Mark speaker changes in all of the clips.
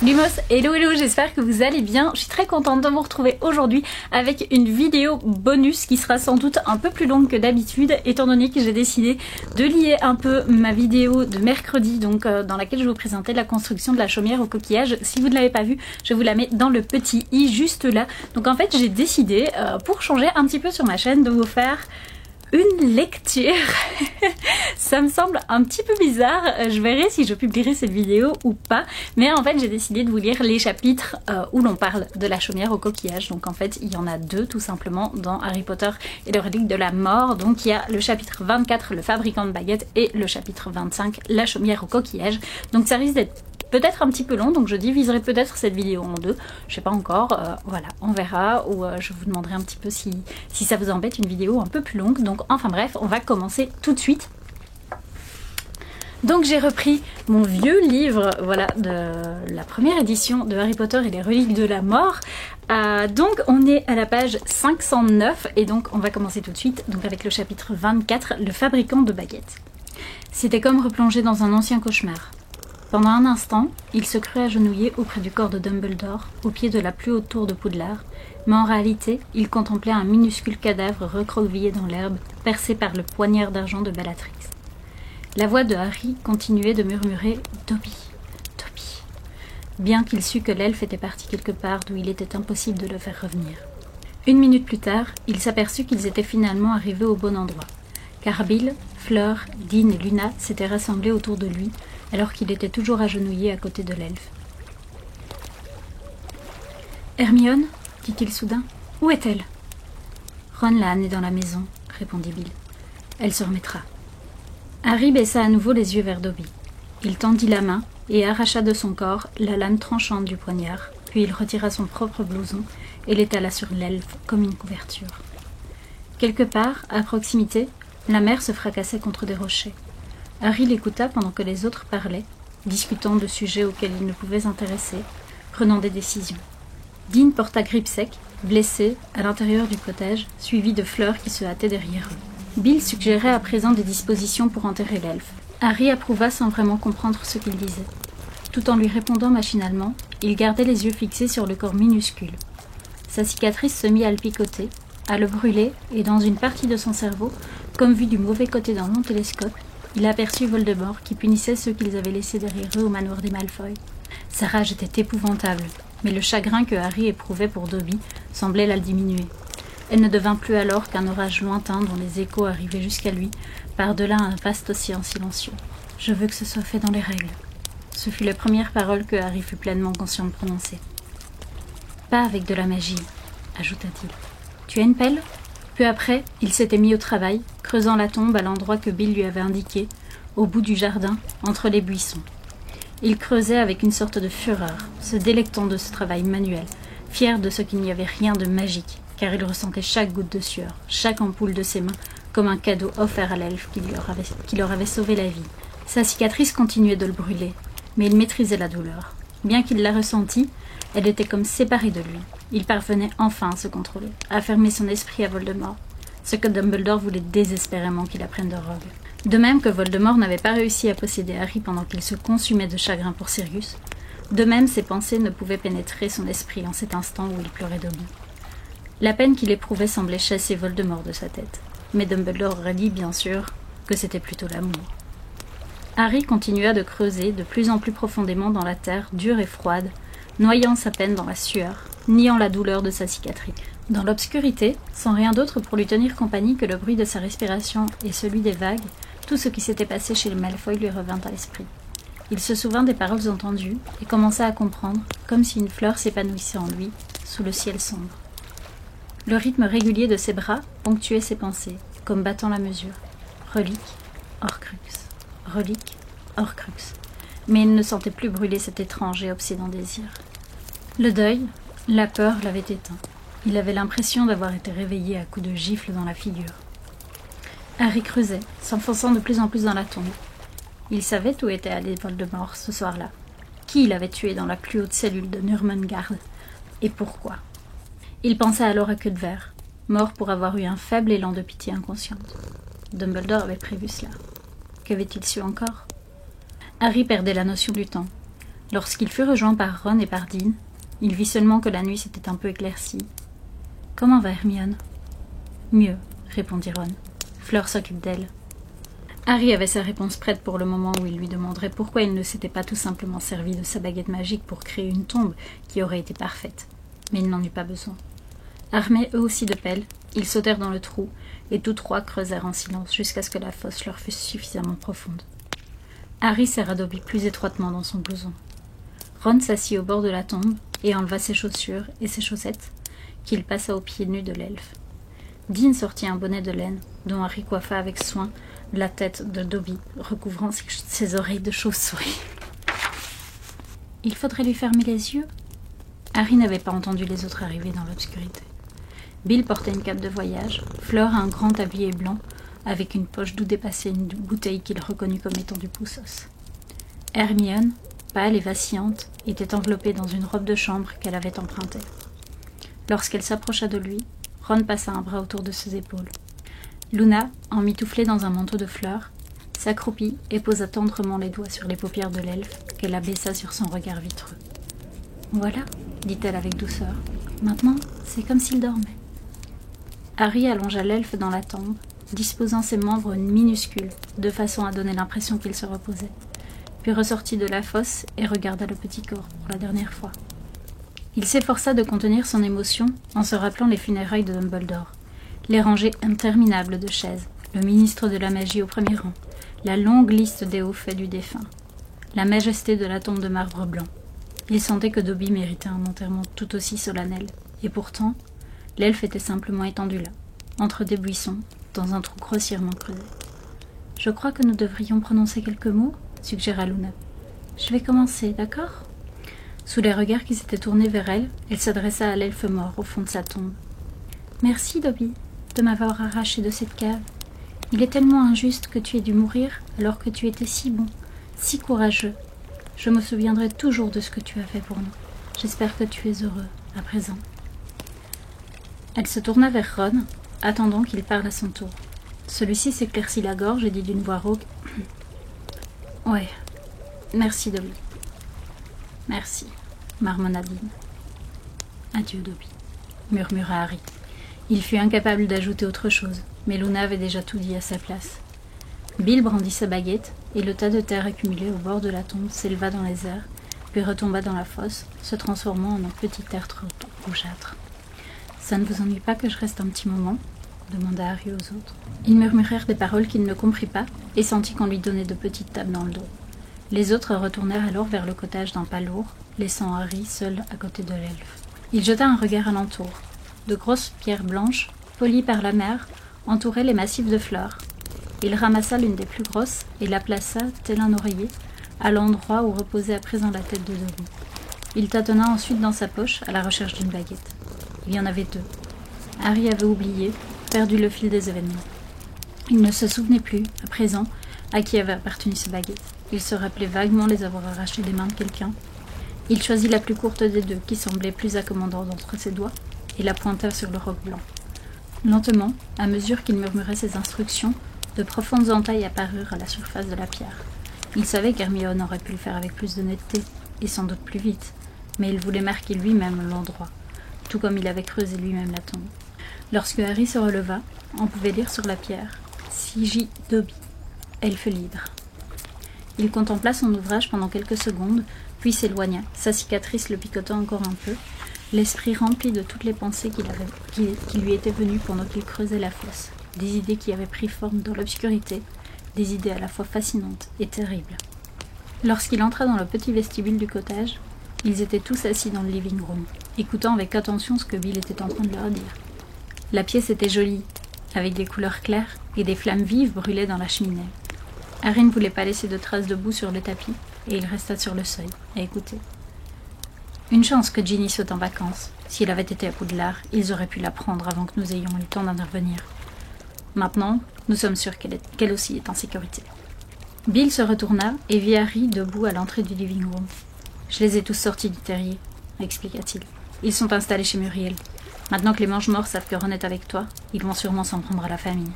Speaker 1: Lumos, hello hello, j'espère que vous allez bien. Je suis très contente de vous retrouver aujourd'hui avec une vidéo bonus qui sera sans doute un peu plus longue que d'habitude, étant donné que j'ai décidé de lier un peu ma vidéo de mercredi, donc dans laquelle je vous présentais la construction de la chaumière au coquillage. Si vous ne l'avez pas vue, je vous la mets dans le petit i juste là. Donc en fait j'ai décidé, pour changer un petit peu sur ma chaîne, de vous faire une lecture. Ça me semble un petit peu bizarre, je verrai si je publierai cette vidéo ou pas, mais en fait j'ai décidé de vous lire les chapitres où l'on parle de la chaumière au coquillage. Donc en fait il y en a deux tout simplement dans Harry Potter et le relique de la mort. Donc il y a le chapitre 24, le fabricant de baguettes, et le chapitre 25, la chaumière au coquillage. Donc ça risque d'être peut-être un petit peu long, donc je diviserai peut-être cette vidéo en deux, je sais pas encore, voilà, on verra, ou je vous demanderai un petit peu si ça vous embête une vidéo un peu plus longue. Donc enfin bref, on va commencer tout de suite. Donc j'ai repris mon vieux livre, voilà, de la première édition de Harry Potter et les reliques de la mort. Donc on est à la page 509 et donc on va commencer tout de suite donc avec le chapitre 24, le fabricant de baguettes. C'était comme replonger dans un ancien cauchemar. Pendant un instant, il se crut agenouillé auprès du corps de Dumbledore, au pied de la plus haute tour de Poudlard, mais en réalité, il contemplait un minuscule cadavre recroquevillé dans l'herbe, percé par le poignard d'argent de Bellatrix. La voix de Harry continuait de murmurer « Dobby, Dobby », bien qu'il sût que l'elfe était parti quelque part d'où il était impossible de le faire revenir. Une minute plus tard, il s'aperçut qu'ils étaient finalement arrivés au bon endroit, car Bill, Fleur, Dean et Luna s'étaient rassemblés autour de lui, alors qu'il était toujours agenouillé à côté de l'elfe. « Hermione » dit-il soudain. « Où est-elle » ?»« Ron l'a amenée dans la maison, » répondit Bill. « Elle se remettra. » Harry baissa à nouveau les yeux vers Dobby. Il tendit la main et arracha de son corps la lame tranchante du poignard, puis il retira son propre blouson et l'étala sur l'elfe comme une couverture. Quelque part, à proximité, la mer se fracassait contre des rochers. Harry l'écouta pendant que les autres parlaient, discutant de sujets auxquels il ne pouvait s'intéresser, prenant des décisions. Dean porta Gripsec, blessé, à l'intérieur du cottage, suivi de Fleur qui se hâtait derrière eux. Bill suggérait à présent des dispositions pour enterrer l'elfe. Harry approuva sans vraiment comprendre ce qu'il disait. Tout en lui répondant machinalement, il gardait les yeux fixés sur le corps minuscule. Sa cicatrice se mit à le picoter, à le brûler, et dans une partie de son cerveau, comme vu du mauvais côté d'un long télescope, il aperçut Voldemort qui punissait ceux qu'ils avaient laissés derrière eux au manoir des Malfoy. Sa rage était épouvantable, mais le chagrin que Harry éprouvait pour Dobby semblait la diminuer. Elle ne devint plus alors qu'un orage lointain dont les échos arrivaient jusqu'à lui, par-delà un vaste océan silencieux. « Je veux que ce soit fait dans les règles. » Ce fut la première parole que Harry fut pleinement conscient de prononcer. « Pas avec de la magie, » ajouta-t-il. « Tu as une pelle ?» Peu après, il s'était mis au travail, creusant la tombe à l'endroit que Bill lui avait indiqué, au bout du jardin, entre les buissons. Il creusait avec une sorte de fureur, se délectant de ce travail manuel, fier de ce qu'il n'y avait rien de magique, car il ressentait chaque goutte de sueur, chaque ampoule de ses mains, comme un cadeau offert à l'elfe qui leur avait sauvé la vie. Sa cicatrice continuait de le brûler, mais il maîtrisait la douleur. Bien qu'il la ressentît, elle était comme séparée de lui. Il parvenait enfin à se contrôler, à fermer son esprit à Voldemort, ce que Dumbledore voulait désespérément qu'il apprenne de Rogue. De même que Voldemort n'avait pas réussi à posséder Harry pendant qu'il se consumait de chagrin pour Sirius, de même ses pensées ne pouvaient pénétrer son esprit en cet instant où il pleurait Dobby. La peine qu'il éprouvait semblait chasser Voldemort de sa tête, mais Dumbledore aurait dit, bien sûr, que c'était plutôt l'amour. Harry continua de creuser de plus en plus profondément dans la terre dure et froide, noyant sa peine dans la sueur, niant la douleur de sa cicatrice. Dans l'obscurité, sans rien d'autre pour lui tenir compagnie que le bruit de sa respiration et celui des vagues, tout ce qui s'était passé chez les Malfoy lui revint à l'esprit. Il se souvint des paroles entendues et commença à comprendre, comme si une fleur s'épanouissait en lui, sous le ciel sombre. Le rythme régulier de ses bras ponctuait ses pensées, comme battant la mesure. Relique, Horcrux. Relique, Horcrux. Mais il ne sentait plus brûler cet étrange et obsédant désir. Le deuil, la peur l'avaient éteint. Il avait l'impression d'avoir été réveillé à coups de gifle dans la figure. Harry creusait, s'enfonçant de plus en plus dans la tombe. Il savait où était allé Voldemort ce soir-là. Qui il avait tué dans la plus haute cellule de Nurmengard, et pourquoi. Il pensa alors à Cuthbert, mort pour avoir eu un faible élan de pitié inconsciente. Dumbledore avait prévu cela. Qu'avait-il su encore ? Harry perdait la notion du temps. Lorsqu'il fut rejoint par Ron et par Dean, il vit seulement que la nuit s'était un peu éclaircie. « Comment va Hermione ?»« Mieux, » répondit Ron. « Fleur s'occupe d'elle. » Harry avait sa réponse prête pour le moment où il lui demanderait pourquoi il ne s'était pas tout simplement servi de sa baguette magique pour créer une tombe qui aurait été parfaite. Mais il n'en eut pas besoin. Armés eux aussi de pelles, ils sautèrent dans le trou, et tous trois creusèrent en silence jusqu'à ce que la fosse leur fût suffisamment profonde. Harry serra Dobby plus étroitement dans son blouson. Ron s'assit au bord de la tombe et enleva ses chaussures et ses chaussettes, qu'il passa aux pieds nus de l'elfe. Dean sortit un bonnet de laine, dont Harry coiffa avec soin la tête de Dobby, recouvrant ses oreilles de chauve-souris. « Il faudrait lui fermer les yeux ?» Harry n'avait pas entendu les autres arriver dans l'obscurité. Bill portait une cape de voyage, Fleur un grand tablier blanc, avec une poche d'où dépassait une bouteille qu'il reconnut comme étant du Poussos. Hermione, pâle et vacillante, était enveloppée dans une robe de chambre qu'elle avait empruntée. Lorsqu'elle s'approcha de lui, Ron passa un bras autour de ses épaules. Luna, emmitouflée dans un manteau de fleurs, s'accroupit et posa tendrement les doigts sur les paupières de l'elfe, qu'elle abaissa sur son regard vitreux. « Voilà, » dit-elle avec douceur. « Maintenant, c'est comme s'il dormait. » Harry allongea l'elfe dans la tombe, disposant ses membres minuscules, de façon à donner l'impression qu'il se reposait, puis ressortit de la fosse et regarda le petit corps pour la dernière fois. Il s'efforça de contenir son émotion en se rappelant les funérailles de Dumbledore, les rangées interminables de chaises, le ministre de la magie au premier rang, la longue liste des hauts faits du défunt, la majesté de la tombe de marbre blanc. Il sentait que Dobby méritait un enterrement tout aussi solennel, et pourtant, l'elfe était simplement étendu là, entre des buissons, dans un trou grossièrement creusé. « Je crois que nous devrions prononcer quelques mots ?» suggéra Luna. « Je vais commencer, d'accord ?» Sous les regards qui s'étaient tournés vers elle, elle s'adressa à l'elfe mort au fond de sa tombe. « Merci, Dobby, de m'avoir arraché de cette cave. Il est tellement injuste que tu aies dû mourir alors que tu étais si bon, si courageux. Je me souviendrai toujours de ce que tu as fait pour nous. J'espère que tu es heureux, à présent. » Elle se tourna vers Ron, attendant qu'il parle à son tour. Celui-ci s'éclaircit la gorge et dit d'une voix rauque « Ouais, merci Dobby. »« Merci, » marmonna Dean. « Adieu Dobby, » murmura Harry. Il fut incapable d'ajouter autre chose, mais Luna avait déjà tout dit à sa place. Bill brandit sa baguette, et le tas de terre accumulé au bord de la tombe s'éleva dans les airs, puis retomba dans la fosse, se transformant en un petit tertre rougeâtre. « Ça ne vous ennuie pas que je reste un petit moment ?» demanda Harry aux autres. Ils murmurèrent des paroles qu'il ne comprit pas et sentit qu'on lui donnait de petites tapes dans le dos. Les autres retournèrent alors vers le cottage d'un pas lourd, laissant Harry seul à côté de l'elfe. Il jeta un regard alentour. De grosses pierres blanches, polies par la mer, entouraient les massifs de fleurs. Il ramassa l'une des plus grosses et la plaça, tel un oreiller, à l'endroit où reposait à présent la tête de Dobby. Il tâtonna ensuite dans sa poche à la recherche d'une baguette. Il y en avait deux. Harry avait oublié, perdu le fil des événements. Il ne se souvenait plus, à présent, à qui avait appartenu ces baguettes. Il se rappelait vaguement les avoir arrachées des mains de quelqu'un. Il choisit la plus courte des deux, qui semblait plus accommodante entre ses doigts, et la pointa sur le roc blanc. Lentement, à mesure qu'il murmurait ses instructions, de profondes entailles apparurent à la surface de la pierre. Il savait qu'Hermione aurait pu le faire avec plus d'honnêteté, et sans doute plus vite, mais il voulait marquer lui-même l'endroit, tout comme il avait creusé lui-même la tombe. Lorsque Harry se releva, on pouvait lire sur la pierre « Sigil Dobby, elfe libre ». Il contempla son ouvrage pendant quelques secondes, puis s'éloigna, sa cicatrice le picotant encore un peu, l'esprit rempli de toutes les pensées qui lui étaient venues pendant qu'il creusait la fosse, des idées qui avaient pris forme dans l'obscurité, des idées à la fois fascinantes et terribles. Lorsqu'il entra dans le petit vestibule du cottage, ils étaient tous assis dans le living room, écoutant avec attention ce que Bill était en train de leur dire. La pièce était jolie, avec des couleurs claires et des flammes vives brûlaient dans la cheminée. Harry ne voulait pas laisser de traces de boue sur le tapis, et il resta sur le seuil, à écouter. Une chance que Ginny soit en vacances. S'il avait été à Poudlard, ils auraient pu la prendre avant que nous ayons eu le temps d'intervenir. Maintenant, nous sommes sûrs qu'elle aussi est en sécurité. Bill se retourna et vit Harry debout à l'entrée du living room. « Je les ai tous sortis du terrier, » expliqua-t-il. « Ils sont installés chez Muriel. Maintenant que les mange-morts savent que Ron est avec toi, ils vont sûrement s'en prendre à la famille. »«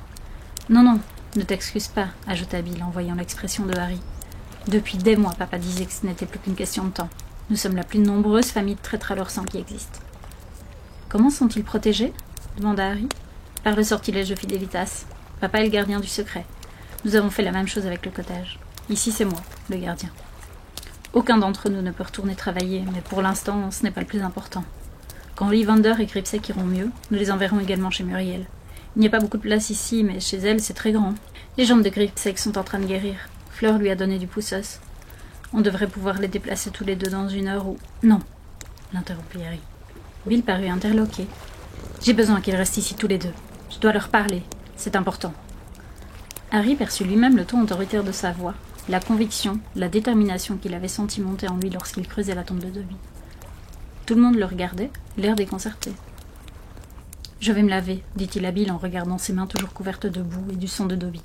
Speaker 1: Non, non, ne t'excuse pas, » ajouta Bill en voyant l'expression de Harry. « Depuis des mois, papa disait que ce n'était plus qu'une question de temps. Nous sommes la plus nombreuse famille de traîtres à leur sang qui existe. Comment sont-ils protégés ? Demanda Harry. Par le sortilège de Fidelitas. Papa est le gardien du secret. Nous avons fait la même chose avec le cottage. Ici, c'est moi, le gardien. Aucun d'entre nous ne peut retourner travailler, mais pour l'instant, ce n'est pas le plus important. Quand Ollivander et Gripsec iront mieux, nous les enverrons également chez Muriel. Il n'y a pas beaucoup de place ici, mais chez elle, c'est très grand. Les jambes de Gripsec sont en train de guérir. Fleur lui a donné du poussos. On devrait pouvoir les déplacer tous les deux dans 1 heure ou... Non, l'interrompit Harry. Bill parut interloqué. J'ai besoin qu'ils restent ici tous les deux. Je dois leur parler. C'est important. Harry perçut lui-même le ton autoritaire de sa voix, la conviction, la détermination qu'il avait senti monter en lui lorsqu'il creusait la tombe de Dobby. Tout le monde le regardait, l'air déconcerté. « Je vais me laver, dit-il à Bill en regardant ses mains toujours couvertes de boue et du sang de Dobby.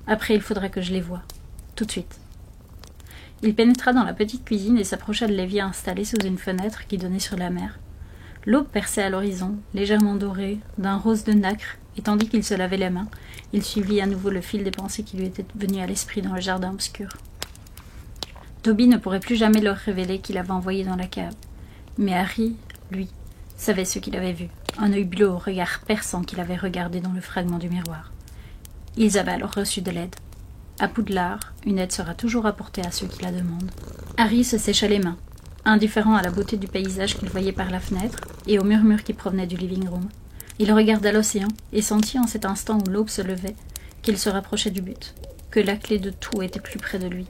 Speaker 1: Après, il faudrait que je les voie. Tout de suite. » Il pénétra dans la petite cuisine et s'approcha de l'évier installé sous une fenêtre qui donnait sur la mer. L'aube perçait à l'horizon, légèrement dorée, d'un rose de nacre, et tandis qu'il se lavait les mains, il suivit à nouveau le fil des pensées qui lui étaient venues à l'esprit dans le jardin obscur. Dobby ne pourrait plus jamais leur révéler qu'il avait envoyé dans la cave. Mais Harry, lui, savait ce qu'il avait vu, un œil bleu au regard perçant qu'il avait regardé dans le fragment du miroir. Ils avaient alors reçu de l'aide. À Poudlard, une aide sera toujours apportée à ceux qui la demandent. Harry se sécha les mains, indifférent à la beauté du paysage qu'il voyait par la fenêtre et au murmure qui provenait du living-room. Il regarda l'océan et sentit en cet instant où l'aube se levait qu'il se rapprochait du but, que la clé de tout était plus près de lui.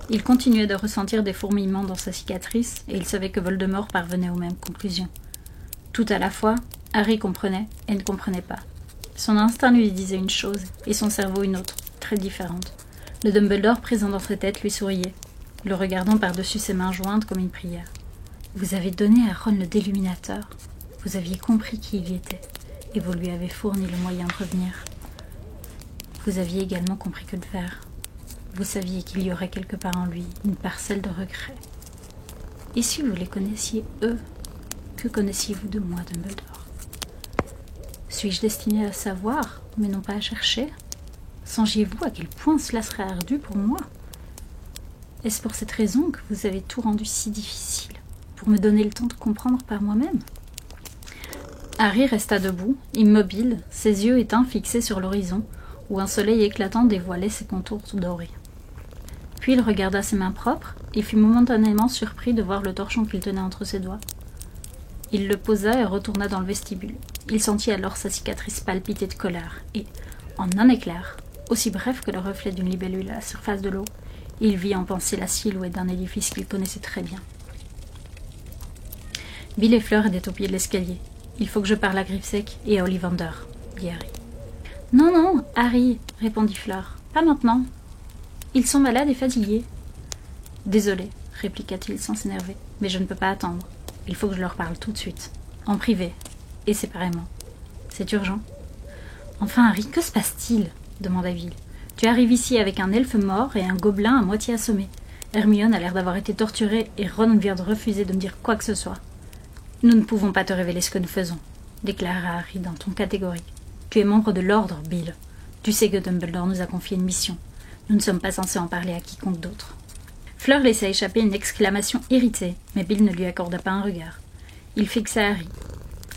Speaker 1: Il continuait de ressentir des fourmillements dans sa cicatrice et il savait que Voldemort parvenait aux mêmes conclusions. Tout à la fois, Harry comprenait et ne comprenait pas. Son instinct lui disait une chose et son cerveau une autre, très différente. Le Dumbledore présent dans sa tête lui souriait, le regardant par-dessus ses mains jointes comme une prière. « Vous avez donné à Ron le Déluminateur. Vous aviez compris qui il était, et vous lui avez fourni le moyen de revenir. Vous aviez également compris que le faire. Vous saviez qu'il y aurait quelque part en lui une parcelle de regret. Et si vous les connaissiez, eux, que connaissiez-vous de moi, Dumbledore? Suis-je destiné à savoir, mais non pas à chercher? Songiez-vous à quel point cela serait ardu pour moi? Est-ce pour cette raison que vous avez tout rendu si difficile, pour me donner le temps de comprendre par moi-même? » Harry resta debout, immobile, ses yeux éteints fixés sur l'horizon, où un soleil éclatant dévoilait ses contours dorés. Puis il regarda ses mains propres et fut momentanément surpris de voir le torchon qu'il tenait entre ses doigts. Il le posa et retourna dans le vestibule. Il sentit alors sa cicatrice palpiter de colère et, en un éclair, aussi bref que le reflet d'une libellule à la surface de l'eau, il vit en pensée la silhouette d'un édifice qu'il connaissait très bien. Bill et Fleur étaient au pied de l'escalier. « Il faut que je parle à Gripsec et à Ollivander, » dit Harry. « Non, non, Harry, » répondit Fleur. « Pas maintenant. Ils sont malades et fatigués. »« Désolé, » répliqua-t-il sans s'énerver, « mais je ne peux pas attendre. Il faut que je leur parle tout de suite, en privé, et séparément. C'est urgent. »« Enfin, Harry, que se passe-t-il » demanda Bill. « Tu arrives ici avec un elfe mort et un gobelin à moitié assommé. Hermione a l'air d'avoir été torturée et Ron vient de refuser de me dire quoi que ce soit. »« Nous ne pouvons pas te révéler ce que nous faisons, » déclara Harry d'un ton catégorique. « Tu es membre de l'ordre, Bill. Tu sais que Dumbledore nous a confié une mission. Nous ne sommes pas censés en parler à quiconque d'autre. » Fleur laissa échapper une exclamation irritée, mais Bill ne lui accorda pas un regard. Il fixa Harry.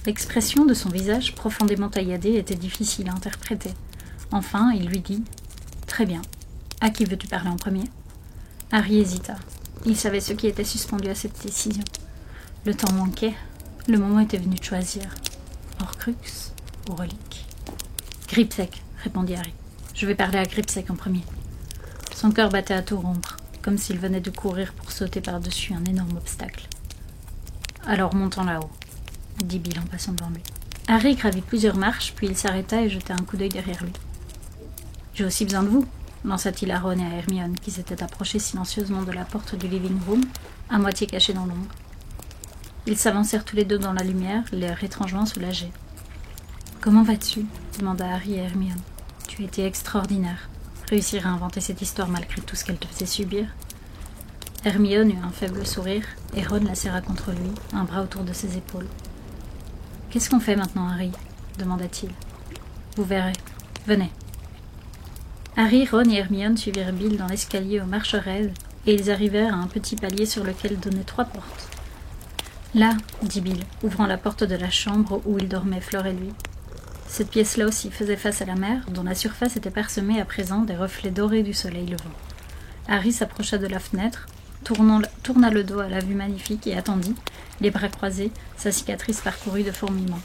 Speaker 1: L'expression de son visage profondément tailladé était difficile à interpréter. Enfin, il lui dit « Très bien. À qui veux-tu parler en premier ?» Harry hésita. Il savait ce qui était suspendu à cette décision. Le temps manquait. Le moment était venu de choisir. Horcrux ou relique. « Gripsec, » répondit Harry. « Je vais parler à Gripsec en premier. » Son cœur battait à tout rompre, comme s'il venait de courir pour sauter par-dessus un énorme obstacle. « Alors montons là-haut, » dit Bill en passant devant lui. Harry gravit plusieurs marches, puis il s'arrêta et jeta un coup d'œil derrière lui. « J'ai aussi besoin de vous, » lança-t-il à Ron et à Hermione, qui s'étaient approchés silencieusement de la porte du living-room, à moitié cachés dans l'ombre. Ils s'avancèrent tous les deux dans la lumière, l'air étrangement soulagés. « Comment vas-tu » demanda Harry à Hermione. « Tu étais extraordinaire. Réussir à inventer cette histoire malgré tout ce qu'elle te faisait subir. » Hermione eut un faible sourire, et Ron la serra contre lui, un bras autour de ses épaules. « Qu'est-ce qu'on fait maintenant, Harry » demanda-t-il. « Vous verrez. Venez. » Harry, Ron et Hermione suivirent Bill dans l'escalier aux marches raides, et ils arrivèrent à un petit palier sur lequel donnaient 3 portes. « Là, » dit Bill, ouvrant la porte de la chambre où ils dormaient, Fleur et lui. Cette pièce-là aussi faisait face à la mer, dont la surface était parsemée à présent des reflets dorés du soleil levant. Harry s'approcha de la fenêtre, tourna le dos à la vue magnifique et attendit, les bras croisés, sa cicatrice parcourue de fourmillements.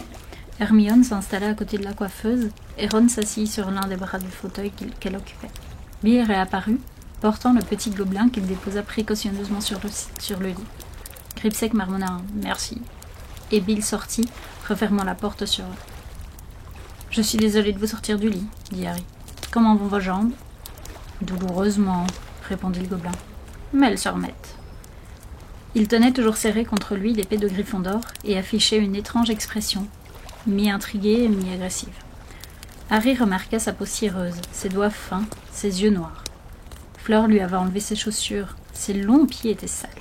Speaker 1: Hermione s'installa à côté de la coiffeuse, et Ron s'assit sur l'un des bras du fauteuil qu'elle occupait. Bill réapparut, portant le petit gobelin qu'il déposa précautionneusement sur le lit. Gripsec marmonna un « merci », et Bill sortit, refermant la porte sur eux. « Je suis désolé de vous sortir du lit, » dit Harry. « Comment vont vos jambes ?»« Douloureusement, » répondit le gobelin. « Mais elles se remettent. » Il tenait toujours serré contre lui l'épée de Gryffondor et affichait une étrange expression, mi-intriguée, mi-agressive. Harry remarqua sa peau cireuse, ses doigts fins, ses yeux noirs. Fleur lui avait enlevé ses chaussures, ses longs pieds étaient sales.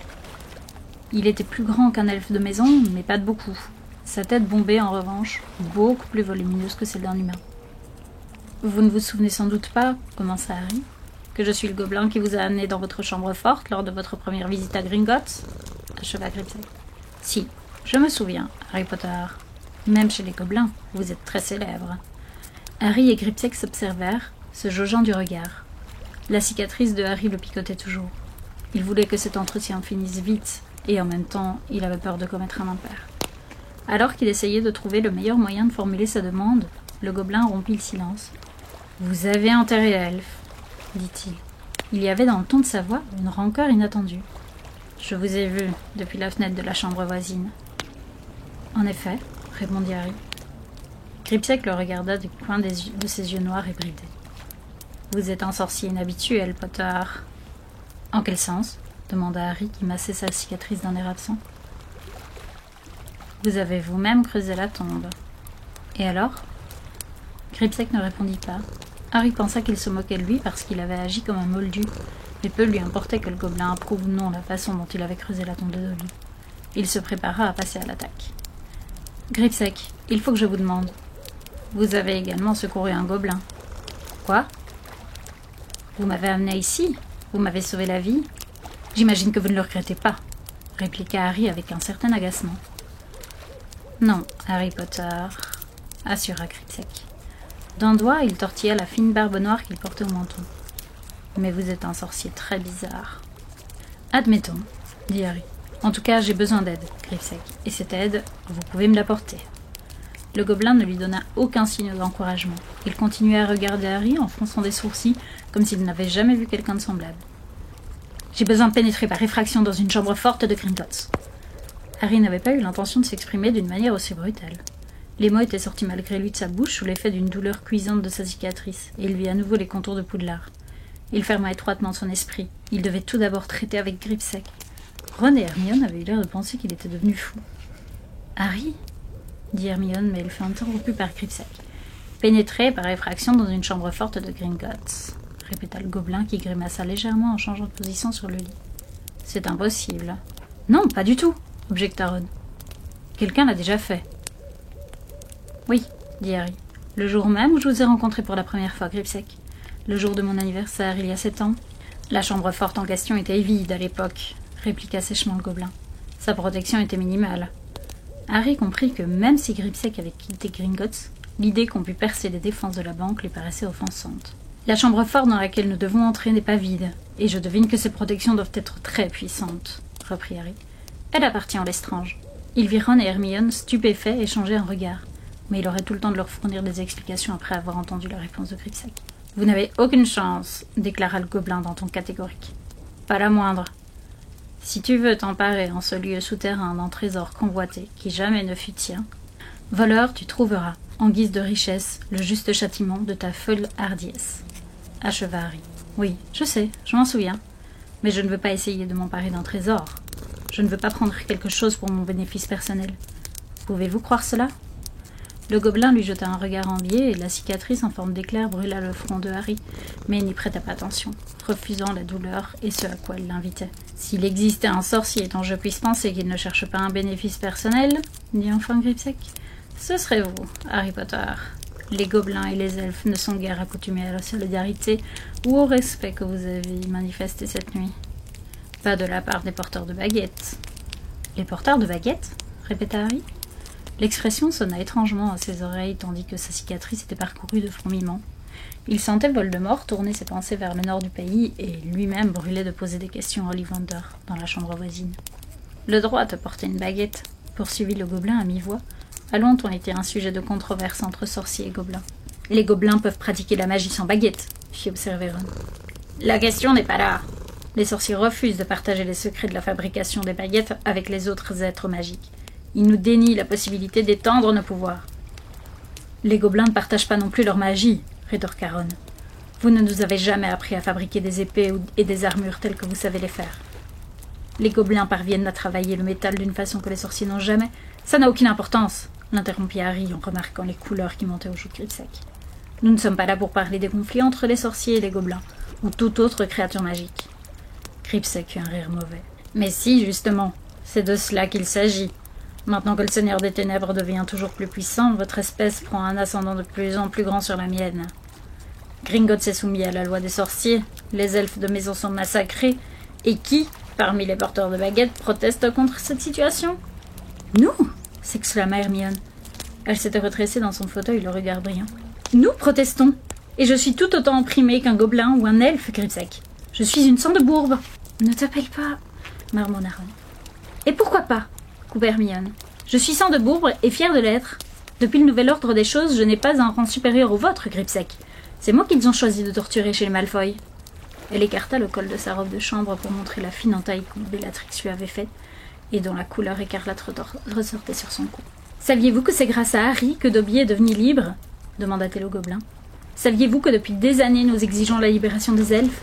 Speaker 1: Il était plus grand qu'un elfe de maison, mais pas de beaucoup. Sa tête bombée, en revanche, beaucoup plus volumineuse que celle d'un humain. « Vous ne vous souvenez sans doute pas, » commença Harry, « que je suis le gobelin qui vous a amené dans votre chambre forte lors de votre première visite à Gringotts ?» acheva Gripsec. « Si, je me souviens, Harry Potter. Même chez les gobelins, vous êtes très célèbre. » Harry et Gripsec s'observèrent, se jaugeant du regard. La cicatrice de Harry le picotait toujours. Il voulait que cet entretien finisse vite, et en même temps, il avait peur de commettre un impair. Alors qu'il essayait de trouver le meilleur moyen de formuler sa demande, le gobelin rompit le silence. « Vous avez enterré l'elfe, » dit-il. Il y avait dans le ton de sa voix une rancœur inattendue. « Je vous ai vu depuis la fenêtre de la chambre voisine. »« En effet, » répondit Harry. Gripsec le regarda du coin de ses yeux noirs et bridés. « Vous êtes un sorcier inhabituel, Potter. »« En quel sens ?» demanda Harry, qui massait sa cicatrice d'un air absent. « Vous avez vous-même creusé la tombe. »« Et alors ?» Gripsec ne répondit pas. Harry pensa qu'il se moquait de lui parce qu'il avait agi comme un moldu, mais peu lui importait que le gobelin approuve ou non la façon dont il avait creusé la tombe de Dobby. Il se prépara à passer à l'attaque. « Gripsec, il faut que je vous demande. Vous avez également secouru un gobelin. »« Quoi ? Vous m'avez amené ici. Vous m'avez sauvé la vie. J'imagine que vous ne le regrettez pas, » répliqua Harry avec un certain agacement. « Non, Harry Potter, » assura Gripsec. D'un doigt, il tortilla la fine barbe noire qu'il portait au menton. « Mais vous êtes un sorcier très bizarre. »« Admettons, » dit Harry. « En tout cas, j'ai besoin d'aide, Gripsec, et cette aide, vous pouvez me l'apporter. » Le gobelin ne lui donna aucun signe d'encouragement. Il continuait à regarder Harry en fronçant des sourcils, comme s'il n'avait jamais vu quelqu'un de semblable. « J'ai besoin de pénétrer par effraction dans une chambre forte de Gringotts. » Harry n'avait pas eu l'intention de s'exprimer d'une manière aussi brutale. Les mots étaient sortis malgré lui de sa bouche sous l'effet d'une douleur cuisante de sa cicatrice, et il vit à nouveau les contours de Poudlard. Il ferma étroitement son esprit. Il devait tout d'abord traiter avec Gripsec. Ron et Hermione avaient eu l'air de penser qu'il était devenu fou. « Harry ?» dit Hermione, mais elle fut interrompue par Gripsec. « Pénétrer par effraction dans une chambre forte de Gringotts », répéta le gobelin qui grimaça légèrement en changeant de position sur le lit. « C'est impossible. »« Non, pas du tout !» objecta Ron. « Quelqu'un l'a déjà fait. »« Oui, » dit Harry. « Le jour même où je vous ai rencontré pour la première fois, Gripsec. Le jour de mon anniversaire, il y a 7 ans. La chambre forte en question était vide à l'époque, » répliqua sèchement le gobelin. « Sa protection était minimale. » Harry comprit que même si Gripsec avait quitté Gringotts, l'idée qu'on pût percer les défenses de la banque lui paraissait offensante. « La chambre forte dans laquelle nous devons entrer n'est pas vide, et je devine que ses protections doivent être très puissantes, » reprit Harry. « Elle appartient à Lestrange. » Il vit Ron et Hermione, stupéfaits, échanger un regard, mais il aurait tout le temps de leur fournir des explications après avoir entendu la réponse de Gripsec. « Vous n'avez aucune chance, » déclara le gobelin d'un ton catégorique. « Pas la moindre. Si tu veux t'emparer en ce lieu souterrain d'un trésor convoité qui jamais ne fut tien, voleur, tu trouveras, en guise de richesse, le juste châtiment de ta folle hardiesse. » acheva Harry. « Oui, je sais, je m'en souviens. Mais je ne veux pas essayer de m'emparer d'un trésor. Je ne veux pas prendre quelque chose pour mon bénéfice personnel. Pouvez-vous croire cela ?» Le gobelin lui jeta un regard envié et la cicatrice en forme d'éclair brûla le front de Harry, mais il n'y prêta pas attention, refusant la douleur et ce à quoi elle l'invitait. « S'il existait un sorcier dont je puisse penser qu'il ne cherche pas un bénéfice personnel, dit enfin Gripsec, ce serait vous, Harry Potter. Les gobelins et les elfes ne sont guère accoutumés à la solidarité ou au respect que vous avez manifesté cette nuit. Pas de la part des porteurs de baguettes. Les porteurs de baguettes ? Répéta Harry. L'expression sonna étrangement à ses oreilles tandis que sa cicatrice était parcourue de fourmillements. Il sentait Voldemort tourner ses pensées vers le nord du pays et lui-même brûlait de poser des questions à Ollivander dans la chambre voisine. Le droit de porter une baguette, poursuivit le gobelin à mi-voix, a longtemps été un sujet de controverse entre sorciers et gobelins. Les gobelins peuvent pratiquer la magie sans baguette, fit observer Ron. La question n'est pas là. Les sorciers refusent de partager les secrets de la fabrication des baguettes avec les autres êtres magiques. Ils nous dénient la possibilité d'étendre nos pouvoirs. Les gobelins ne partagent pas non plus leur magie, rétorqua Ron. Vous ne nous avez jamais appris à fabriquer des épées et des armures telles que vous savez les faire. Les gobelins parviennent à travailler le métal d'une façon que les sorciers n'ont jamais. Ça n'a aucune importance, l'interrompit Harry en remarquant les couleurs qui montaient aux joues de Gripsec. Nous ne sommes pas là pour parler des conflits entre les sorciers et les gobelins, ou toute autre créature magique. Gripsec eut un rire mauvais. Mais si, justement, c'est de cela qu'il s'agit. Maintenant que le Seigneur des Ténèbres devient toujours plus puissant, votre espèce prend un ascendant de plus en plus grand sur la mienne. Gringotts s'est soumis à la loi des sorciers, les elfes de maison sont massacrés, et qui, parmi les porteurs de baguettes, proteste contre cette situation ? Nous ! S'exclama Hermione. Elle s'était retressée dans son fauteuil, le regard brillant. Nous protestons, et je suis tout autant opprimée qu'un gobelin ou un elfe, Gripsec. Je suis une Sandebourbe. Ne t'appelle pas, marmonna Ron. Et pourquoi pas ? Coupa Hermione. Je suis Sandebourbe et fière de l'être. Depuis le nouvel ordre des choses, je n'ai pas un rang supérieur au vôtre, Gripsec. C'est moi qu'ils ont choisi de torturer chez les Malfoy. Elle écarta le col de sa robe de chambre pour montrer la fine entaille que Bellatrix lui avait faite et dont la couleur écarlate ressortait sur son cou. « Saviez-vous que c'est grâce à Harry que Dobby est devenu libre ?» demanda-t-elle au gobelin. « Saviez-vous que depuis des années nous exigeons la libération des elfes ?»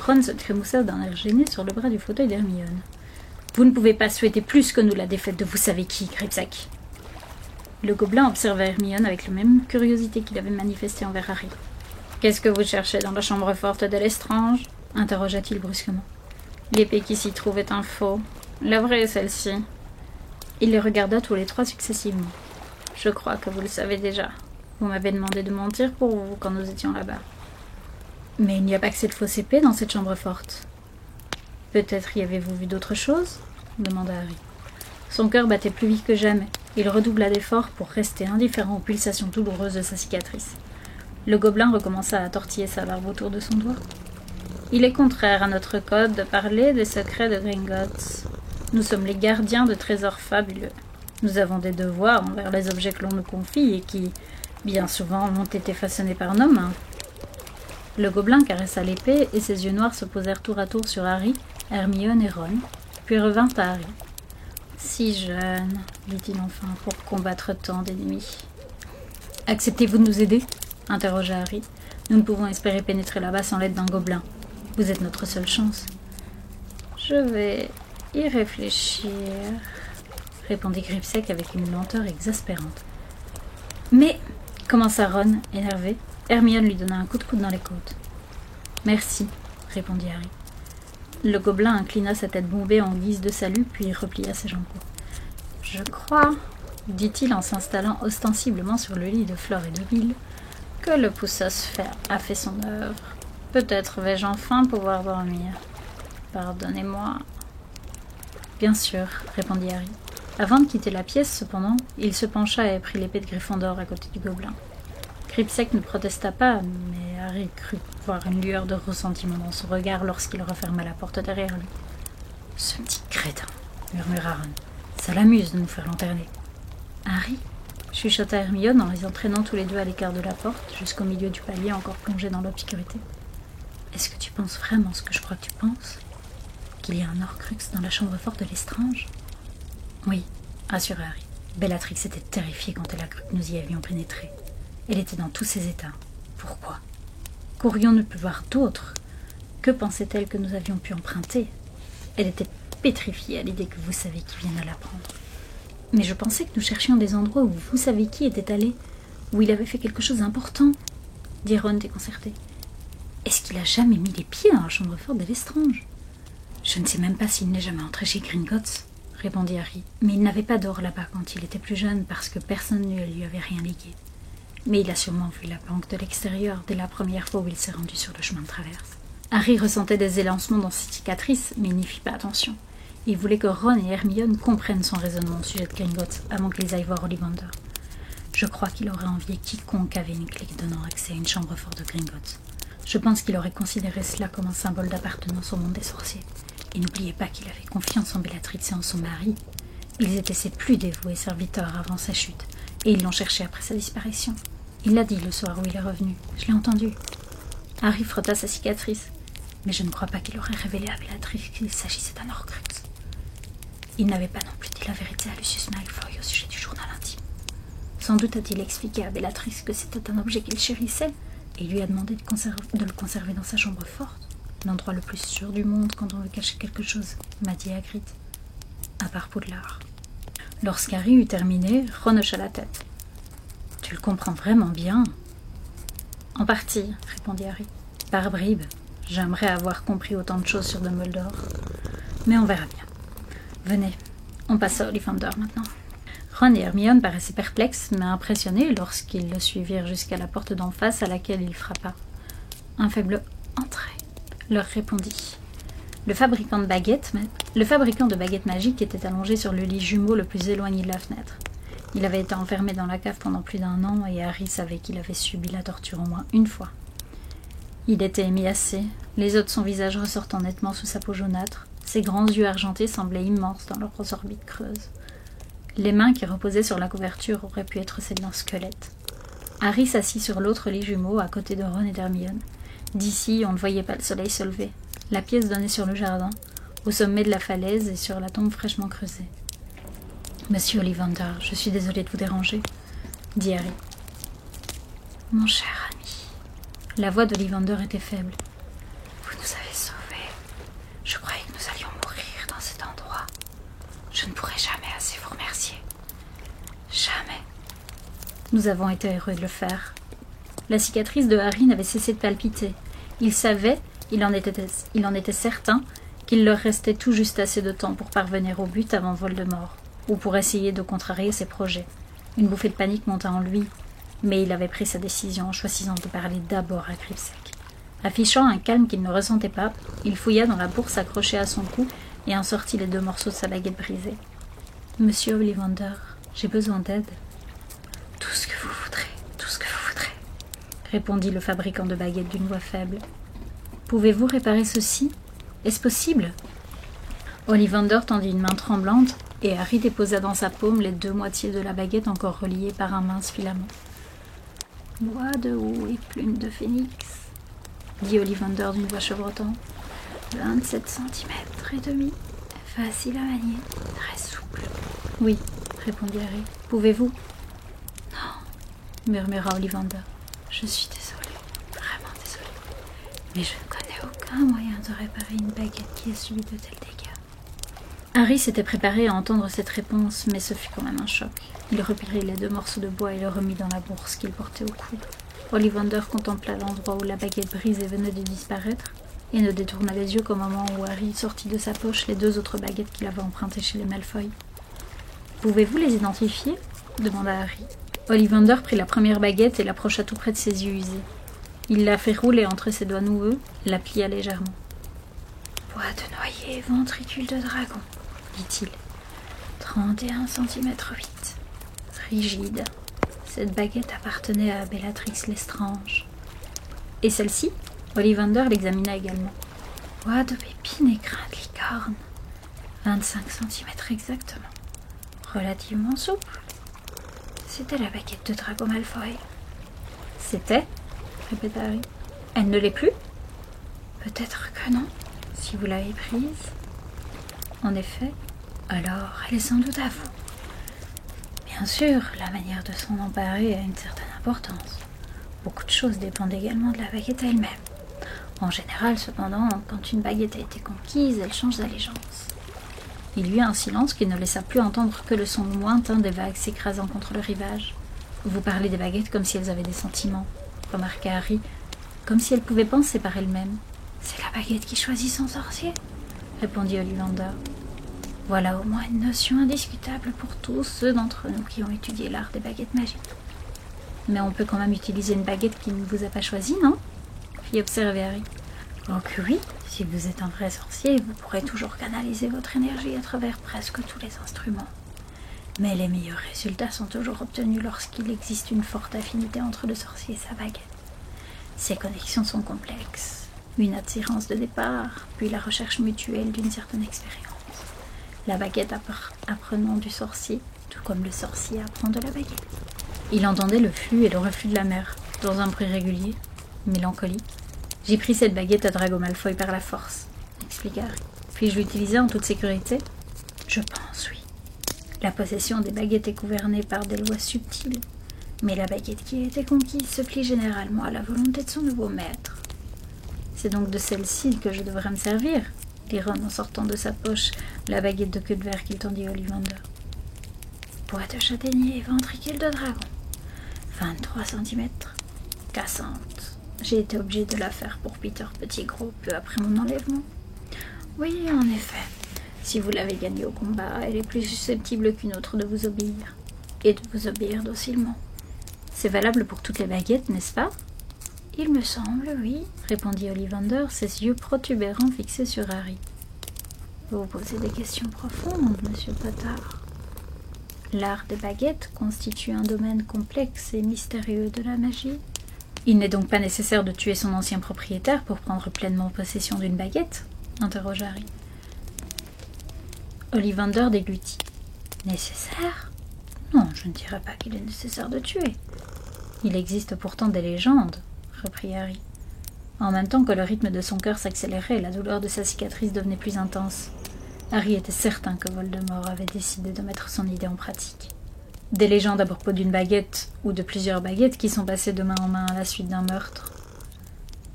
Speaker 1: Ron se trémoussa d'un air gêné sur le bras du fauteuil d'Hermione. « Vous ne pouvez pas souhaiter plus que nous la défaite de vous savez qui, Gripsec. » Le gobelin observa Hermione avec la même curiosité qu'il avait manifestée envers Harry. « Qu'est-ce que vous cherchez dans la chambre forte de Lestrange ?» interrogea-t-il brusquement. « L'épée qui s'y trouve est un faux. La vraie est celle-ci. » Il les regarda tous les trois successivement. « Je crois que vous le savez déjà. Vous m'avez demandé de mentir pour vous quand nous étions là-bas. »« Mais il n'y a pas que cette fausse épée dans cette chambre forte. »« Peut-être y avez-vous vu d'autres choses ?» demanda Harry. Son cœur battait plus vite que jamais. Il redoubla d'efforts pour rester indifférent aux pulsations douloureuses de sa cicatrice. Le gobelin recommença à tortiller sa barbe autour de son doigt. « Il est contraire à notre code de parler des secrets de Gringotts. Nous sommes les gardiens de trésors fabuleux. Nous avons des devoirs envers les objets que l'on nous confie et qui, bien souvent, ont été façonnés par nos mains. » Le gobelin caressa l'épée et ses yeux noirs se posèrent tour à tour sur Harry, Hermione et Ron, puis revint à Harry. « Si jeune, dit-il enfin, pour combattre tant d'ennemis. »« Acceptez-vous de nous aider ?» interrogea Harry. « Nous ne pouvons espérer pénétrer là-bas sans l'aide d'un gobelin. Vous êtes notre seule chance. »« Je vais y réfléchir, » répondit Gripsec avec une lenteur exaspérante. « Mais, » commença Ron, énervé. Hermione lui donna un coup de coude dans les côtes. « Merci, » répondit Harry. Le gobelin inclina sa tête bombée en guise de salut, puis replia ses jambes courtes. « Je crois, » dit-il en s'installant ostensiblement sur le lit de Fleur et de Bill, « que le poussos a fait son œuvre. Peut-être vais-je enfin pouvoir dormir. Pardonnez-moi. »« Bien sûr, » répondit Harry. Avant de quitter la pièce, cependant, il se pencha et prit l'épée de Gryffondor à côté du gobelin. Gripsec ne protesta pas, mais Harry crut voir une lueur de ressentiment dans son regard lorsqu'il referma la porte derrière lui. « Ce petit crétin !» murmura Ron. « Ça l'amuse de nous faire lanterner. »« Harry !» chuchota Hermione en les entraînant tous les deux à l'écart de la porte, jusqu'au milieu du palier encore plongé dans l'obscurité. « Est-ce que tu penses vraiment ce que je crois que tu penses ? Qu'il y a un Horcrux dans la chambre forte de Lestrange ?»« Oui, » assura Harry. Bellatrix était terrifiée quand elle a cru que nous y avions pénétré. Elle était dans tous ses états. Pourquoi ? Qu'aurions-nous pu voir d'autre ? Que pensait-elle que nous avions pu emprunter ? Elle était pétrifiée à l'idée que vous savez qui vienne à la prendre. Mais je pensais que nous cherchions des endroits où vous savez qui était allé, où il avait fait quelque chose d'important, dit Ron déconcerté. Est-ce qu'il a jamais mis les pieds dans la chambre forte de Lestrange ? Je ne sais même pas s'il n'est jamais entré chez Gringotts, répondit Harry. Mais il n'avait pas d'or là-bas quand il était plus jeune parce que personne ne lui avait rien légué. Mais il a sûrement vu la banque de l'extérieur dès la première fois où il s'est rendu sur le chemin de traverse. Harry ressentait des élancements dans ses cicatrices, mais il n'y fit pas attention. Il voulait que Ron et Hermione comprennent son raisonnement au sujet de Gringotts avant qu'ils aillent voir Ollivander. Je crois qu'il aurait envié quiconque avait une clé donnant accès à une chambre forte de Gringotts. Je pense qu'il aurait considéré cela comme un symbole d'appartenance au monde des sorciers. Et n'oubliez pas qu'il avait confiance en Bellatrix et en son mari. Ils étaient ses plus dévoués serviteurs avant sa chute, et ils l'ont cherché après sa disparition. Il l'a dit le soir où il est revenu. Je l'ai entendu. Harry frotta sa cicatrice, mais je ne crois pas qu'il aurait révélé à Bellatrix qu'il s'agissait d'un Horcrux. Il n'avait pas non plus dit la vérité à Lucius Malfoy au sujet du journal intime. Sans doute a-t-il expliqué à Bellatrix que c'était un objet qu'il chérissait, et lui a demandé de le conserver dans sa chambre forte, l'endroit le plus sûr du monde quand on veut cacher quelque chose, m'a dit Hagrid, à part Poudlard. Lorsqu'Harry eut terminé, Ron hocha la tête. « Tu le comprends vraiment bien ?»« En partie, » répondit Harry. « Par bribes. J'aimerais avoir compris autant de choses sur Dumbledore. Mais on verra bien. Venez, on passe à Ollivander maintenant. » Ron et Hermione paraissaient perplexes, mais impressionnés lorsqu'ils le suivirent jusqu'à la porte d'en face à laquelle il frappa. Un faible « Entrez !» leur répondit. Le fabricant de baguettes magiques était allongé sur le lit jumeau le plus éloigné de la fenêtre. Il avait été enfermé dans la cave pendant plus d'1 an et Harry savait qu'il avait subi la torture au moins une fois. Il était émiassé, les os de son visage ressortant nettement sous sa peau jaunâtre. Ses grands yeux argentés semblaient immenses dans leurs orbites creuses. Les mains qui reposaient sur la couverture auraient pu être celles d'un squelette. Harry s'assit sur l'autre lit jumeau à côté de Ron et d'Hermione. D'ici, on ne voyait pas le soleil se lever. La pièce donnait sur le jardin, au sommet de la falaise et sur la tombe fraîchement creusée. « Monsieur Ollivander, je suis désolée de vous déranger, » dit Harry. « Mon cher ami. » La voix d'Ollivander était faible. « Vous nous avez sauvés. Je croyais que nous allions mourir dans cet endroit. Je ne pourrai jamais assez vous remercier. Jamais. » Nous avons été heureux de le faire. La cicatrice de Harry n'avait cessé de palpiter. Il savait, il en était certain, qu'il leur restait tout juste assez de temps pour parvenir au but avant Voldemort, ou pour essayer de contrarier ses projets. Une bouffée de panique monta en lui, mais il avait pris sa décision en choisissant de parler d'abord à Gripsec. Affichant un calme qu'il ne ressentait pas, il fouilla dans la bourse accrochée à son cou et en sortit les 2 morceaux de sa baguette brisée. « Monsieur Ollivander, j'ai besoin d'aide. »« Tout ce que vous voudrez, tout ce que vous voudrez, » répondit le fabricant de baguettes d'une voix faible. « Pouvez-vous réparer ceci? Est-ce possible ?» Ollivander tendit une main tremblante et Harry déposa dans sa paume les 2 moitiés de la baguette encore reliées par un mince filament. « Bois de houx et plume de phénix, » dit Ollivander d'une voix chevrotante. 27 cm et demi, facile à manier, très souple. « Oui, » répondit Harry. « Pouvez-vous ?»« Non, » murmura Ollivander. « Je suis désolée, vraiment désolée. Mais je ne connais aucun moyen de réparer une baguette qui a subi de tels dégâts. » Harry s'était préparé à entendre cette réponse, mais ce fut quand même un choc. Il reprit les 2 morceaux de bois et les remit dans la bourse qu'il portait au cou. Ollivander contempla l'endroit où la baguette brisée venait de disparaître et ne détourna les yeux qu'au moment où Harry sortit de sa poche les 2 autres baguettes qu'il avait empruntées chez les Malfoy. « Pouvez-vous les identifier ?» demanda Harry. Ollivander prit la première baguette et l'approcha tout près de ses yeux usés. Il la fit rouler entre ses doigts noueux, la plia légèrement. « Bois de noyer, ventricule de dragon, » dit-il. 31 cm 8. Rigide. Cette baguette appartenait à Bellatrix Lestrange. Et celle-ci ? Ollivander l'examina également. Bois de pépine et grain de licorne. 25 cm exactement. Relativement souple. C'était la baguette de Draco Malfoy. C'était ? Répéta Harry. Elle ne l'est plus ? Peut-être que non, si vous l'avez prise. En effet, alors elle est sans doute à vous. Bien sûr, la manière de s'en emparer a une certaine importance. Beaucoup de choses dépendent également de la baguette elle-même. En général, cependant, quand une baguette a été conquise, elle change d'allégeance. Il y eut un silence qui ne laissa plus entendre que le son lointain des vagues s'écrasant contre le rivage. Vous parlez des baguettes comme si elles avaient des sentiments, remarqua Harry, comme si elles pouvaient penser par elles-mêmes. C'est la baguette qui choisit son sorcier, répondit Ollivander. Voilà au moins une notion indiscutable pour tous ceux d'entre nous qui ont étudié l'art des baguettes magiques. Mais on peut quand même utiliser une baguette qui ne vous a pas choisi, non? Fit observer Harry. Oh que oui, si vous êtes un vrai sorcier, vous pourrez toujours canaliser votre énergie à travers presque tous les instruments. Mais les meilleurs résultats sont toujours obtenus lorsqu'il existe une forte affinité entre le sorcier et sa baguette. Ces connexions sont complexes. Une attirance de départ, puis la recherche mutuelle d'une certaine expérience. La baguette apprenant du sorcier, tout comme le sorcier apprend de la baguette. Il entendait le flux et le reflux de la mer, dans un bruit régulier, mélancolique. J'ai pris cette baguette à Drago Malfoy par la force, expliqua Harry. Puis-je l'utiliser en toute sécurité? Je pense, oui. La possession des baguettes est gouvernée par des lois subtiles, mais la baguette qui a été conquise se plie généralement à la volonté de son nouveau maître. C'est donc de celle-ci que je devrais me servir, dit Ron en sortant de sa poche la baguette de queue de verre qu'il tendit à Ollivander. Bois de châtaignier et ventricule de dragon. 23 cm. Cassante. J'ai été obligée de la faire pour Peter Pettigrew peu après mon enlèvement. Oui, en effet. Si vous l'avez gagnée au combat, elle est plus susceptible qu'une autre de vous obéir. Et de vous obéir docilement. C'est valable pour toutes les baguettes, n'est-ce pas? Il me semble, oui, répondit Ollivander, ses yeux protubérants fixés sur Harry. Vous posez des questions profondes, monsieur Potter. L'art des baguettes constitue un domaine complexe et mystérieux de la magie. Il n'est donc pas nécessaire de tuer son ancien propriétaire pour prendre pleinement possession d'une baguette? Interrogea Harry. Ollivander déglutit. Nécessaire? Non, je ne dirais pas qu'il est nécessaire de tuer. Il existe pourtant des légendes, reprit Harry. En même temps que le rythme de son cœur s'accélérait, la douleur de sa cicatrice devenait plus intense. Harry était certain que Voldemort avait décidé de mettre son idée en pratique. Des légendes à propos d'une baguette ou de plusieurs baguettes qui sont passées de main en main à la suite d'un meurtre.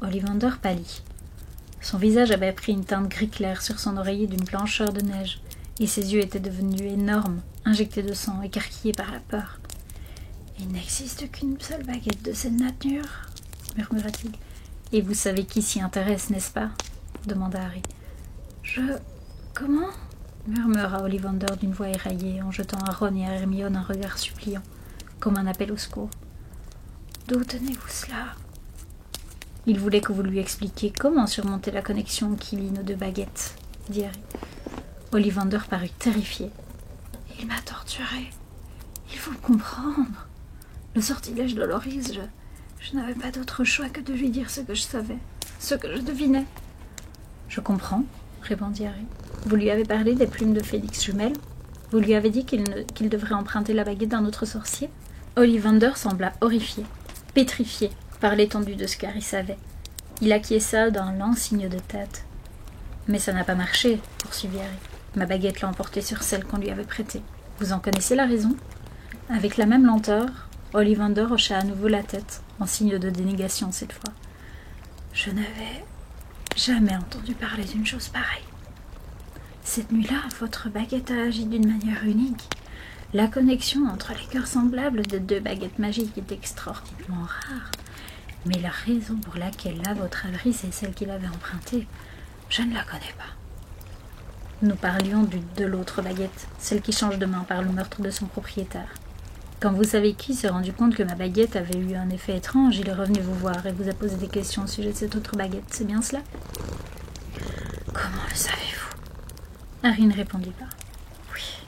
Speaker 1: Ollivander pâlit. Son visage avait pris une teinte gris clair sur son oreiller d'une blancheur de neige, et ses yeux étaient devenus énormes, injectés de sang, écarquillés par la peur. « Il n'existe qu'une seule baguette de cette nature, murmura-t-il. « Et vous savez qui s'y intéresse, n'est-ce pas ?» demanda Harry. « Comment ?» murmura Ollivander d'une voix éraillée, en jetant à Ron et à Hermione un regard suppliant, comme un appel au secours. « D'où tenez-vous cela ?» Il voulait que vous lui expliquiez comment surmonter la connexion qui lie nos deux baguettes, dit Harry. Ollivander parut terrifié. « Il m'a torturé. Il faut comprendre. Le sortilège de Loris, je n'avais pas d'autre choix que de lui dire ce que je savais, ce que je devinais. »« Je comprends, » répondit Harry. « Vous lui avez parlé des plumes de Félix jumelles? Vous lui avez dit qu'il devrait emprunter la baguette d'un autre sorcier ?» Ollivander sembla horrifié, pétrifié par l'étendue de ce qu'Harry savait. Il acquiesça d'un lent signe de tête. « Mais ça n'a pas marché, » poursuivit Harry. « Ma baguette l'a emporté sur celle qu'on lui avait prêtée. Vous en connaissez la raison ?» Avec la même lenteur, Ollivander hocha à nouveau la tête, en signe de dénégation cette fois. « Je n'avais jamais entendu parler d'une chose pareille. Cette nuit-là, votre baguette a agi d'une manière unique. La connexion entre les cœurs semblables des deux baguettes magiques est extraordinairement rare. Mais la raison pour laquelle la vôtre a brisé celle qu'il avait empruntée, je ne la connais pas. Nous parlions de l'autre baguette, celle qui change de main par le meurtre de son propriétaire. Quand vous savez qui s'est rendu compte que ma baguette avait eu un effet étrange, il est revenu vous voir et vous a posé des questions au sujet de cette autre baguette, c'est bien cela? Comment le savez-vous? Harry ne répondit pas. Oui,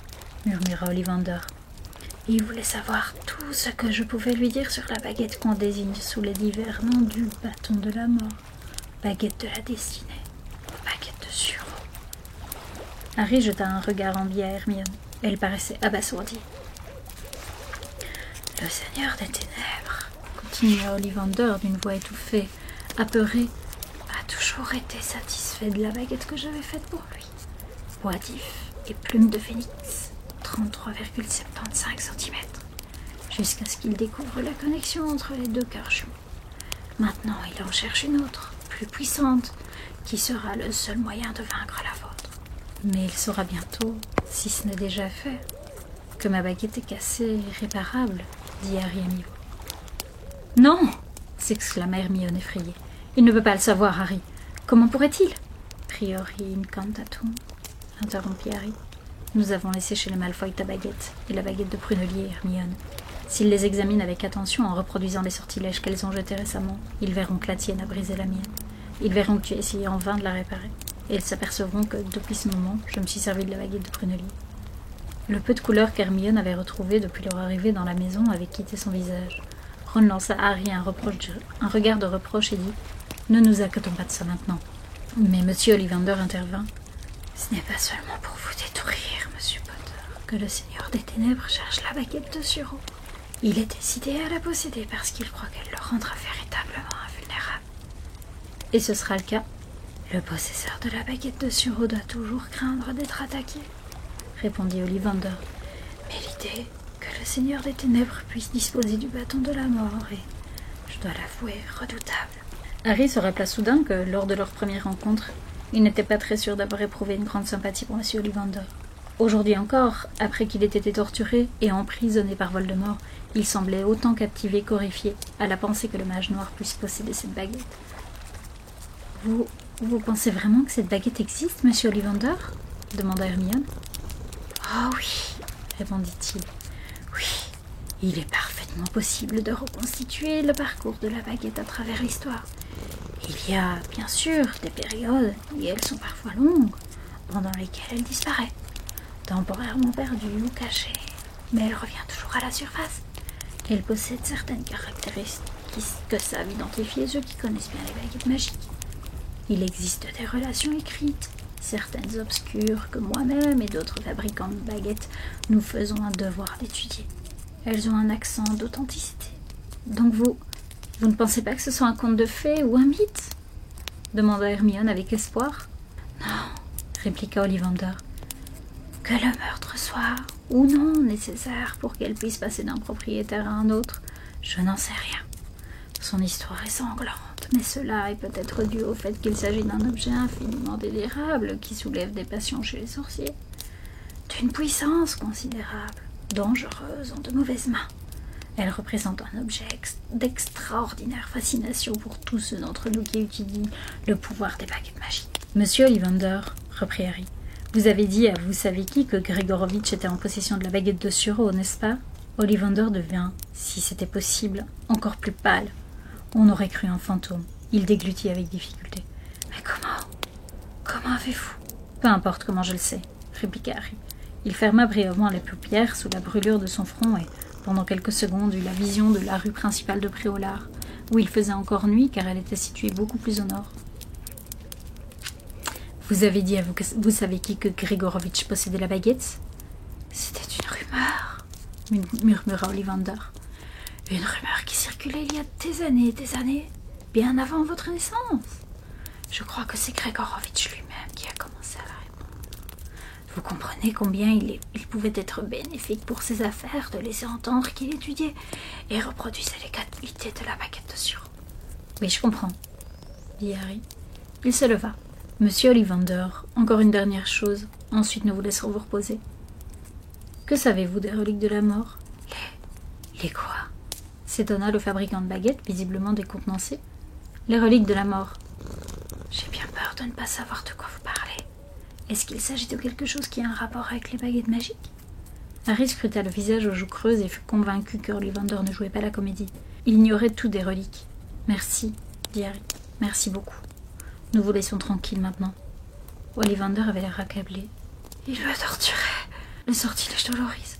Speaker 1: murmura Ollivander. Il voulait savoir tout ce que je pouvais lui dire sur la baguette qu'on désigne sous les divers noms du bâton de la mort, baguette de la destinée, baguette de sureau. Harry jeta un regard envié à Hermione. Elle paraissait abasourdie. « Le Seigneur des Ténèbres, » continua Ollivander d'une voix étouffée, apeurée, « a toujours été satisfait de la baguette que j'avais faite pour lui. Bois d'if et plume de phénix, 33,75 cm, jusqu'à ce qu'il découvre la connexion entre les deux cœurs jumeaux. Maintenant, il en cherche une autre, plus puissante, qui sera le seul moyen de vaincre la vôtre. Mais il saura bientôt, si ce n'est déjà fait, que ma baguette est cassée et irréparable, dit Harry à mi-voix. Non, s'exclama Hermione effrayée. Il ne peut pas le savoir, Harry. Comment pourrait-il? Priori incantatum, interrompit Harry. Nous avons laissé chez les Malfoy ta baguette et la baguette de Prunelier, Hermione. S'ils les examinent avec attention en reproduisant les sortilèges qu'elles ont jetés récemment, ils verront que la tienne a brisé la mienne. Ils verront que tu as essayé en vain de la réparer. Et ils s'apercevront que, depuis ce moment, je me suis servi de la baguette de prunelli. Le peu de couleur qu'Hermione avait retrouvé depuis leur arrivée dans la maison avait quitté son visage. Ron lança à Harry un regard de reproche et dit « Ne nous inquiétons pas de ça maintenant. » Mais Monsieur Ollivander intervint. « Ce n'est pas seulement pour vous détruire, Monsieur Potter, que le Seigneur des Ténèbres cherche la baguette de Suro. Il est décidé à la posséder parce qu'il croit qu'elle le rendra véritablement invulnérable. Et ce sera le cas. Le possesseur de la baguette de Suro doit toujours craindre d'être attaqué, répondit Ollivander. Mais l'idée que le Seigneur des Ténèbres puisse disposer du bâton de la mort est, je dois l'avouer, redoutable. » Harry se rappela soudain que, lors de leur première rencontre, il n'était pas très sûr d'avoir éprouvé une grande sympathie pour M. Ollivander. Aujourd'hui encore, après qu'il ait été torturé et emprisonné par Voldemort, il semblait autant captivé qu'horrifié à la pensée que le mage noir puisse posséder cette baguette. « Vous pensez vraiment que cette baguette existe, Monsieur Ollivander ?» demanda Hermione. « Oh oui, répondit-il. Oui, il est parfaitement possible de reconstituer le parcours de la baguette à travers l'histoire. Il y a, bien sûr, des périodes, et elles sont parfois longues, pendant lesquelles elle disparaît, temporairement perdue ou cachée, mais elle revient toujours à la surface. Elle possède certaines caractéristiques que savent identifier ceux qui connaissent bien les baguettes magiques. Il existe des relations écrites, certaines obscures que moi-même et d'autres fabricants de baguettes nous faisons un devoir d'étudier. Elles ont un accent d'authenticité. Donc vous ne pensez pas que ce soit un conte de fées ou un mythe ? Demanda Hermione avec espoir. Non, répliqua Ollivander. Que le meurtre soit, ou non, nécessaire pour qu'elle puisse passer d'un propriétaire à un autre, je n'en sais rien. Son histoire est sanglante, mais cela est peut-être dû au fait qu'il s'agit d'un objet infiniment délirable qui soulève des passions chez les sorciers, d'une puissance considérable, dangereuse en de mauvaises mains. Elle représente un objet d'extraordinaire fascination pour tous ceux d'entre nous qui étudient le pouvoir des baguettes magiques. Monsieur Ollivander, reprit Harry, vous avez dit à vous savez qui que Gregorovitch était en possession de la baguette de Suro, n'est-ce pas ? Ollivander devint, si c'était possible, encore plus pâle. On aurait cru un fantôme. Il déglutit avec difficulté. « Mais comment avez-vous » ? « Peu importe comment je le sais, » répliqua Harry. Il ferma brièvement les paupières sous la brûlure de son front et, pendant quelques secondes, eut la vision de la rue principale de Préolard, où il faisait encore nuit car elle était située beaucoup plus au nord. « Vous avez dit à vous savez qui que Gregorovitch possédait la baguette ?»« C'était une rumeur, » murmura Ollivander. « Une rumeur qui circulait il y a des années, bien avant votre naissance. Je crois que c'est Gregorovitch lui-même qui a commencé à la répandre. Vous comprenez combien il pouvait être bénéfique pour ses affaires de laisser entendre qu'il étudiait et reproduisait les qualités de la baguette de Suro. »« Oui, je comprends, » dit Harry. Il se leva. « Monsieur Ollivander, encore une dernière chose, ensuite nous vous laisserons vous reposer. Que savez-vous des reliques de la mort ?»« Les quoi ?» s'étonna le fabricant de baguettes, visiblement décontenancé. « Les reliques de la mort. »« J'ai bien peur de ne pas savoir de quoi vous parlez. Est-ce qu'il s'agit de quelque chose qui a un rapport avec les baguettes magiques ?» Harry scruta le visage aux joues creuses et fut convaincu que Ollivander ne jouait pas la comédie. Il ignorait tout des reliques. « Merci, » dit Harry. « Merci beaucoup. Nous vous laissons tranquilles maintenant. » Ollivander avait l'air accablé. « Il me torturait. Le sortilège dolorise.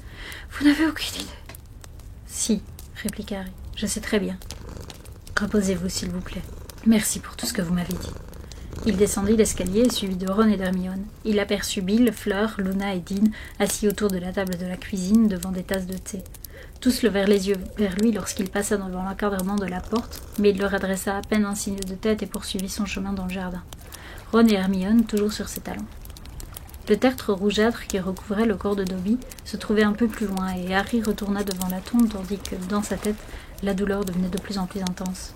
Speaker 1: Vous n'avez aucune idée. » « Si, » répliqua Harry. « Je sais très bien. Reposez-vous, s'il vous plaît. Merci pour tout ce que vous m'avez dit. » Il descendit l'escalier, suivi de Ron et d'Hermione. Il aperçut Bill, Fleur, Luna et Dean, assis autour de la table de la cuisine, devant des tasses de thé. Tous levèrent les yeux vers lui lorsqu'il passa devant l'encadrement de la porte, mais il leur adressa à peine un signe de tête et poursuivit son chemin dans le jardin. Ron et Hermione, toujours sur ses talons. Le tertre rougeâtre qui recouvrait le corps de Dobby se trouvait un peu plus loin, et Harry retourna devant la tombe tandis que, dans sa tête, la douleur devenait de plus en plus intense.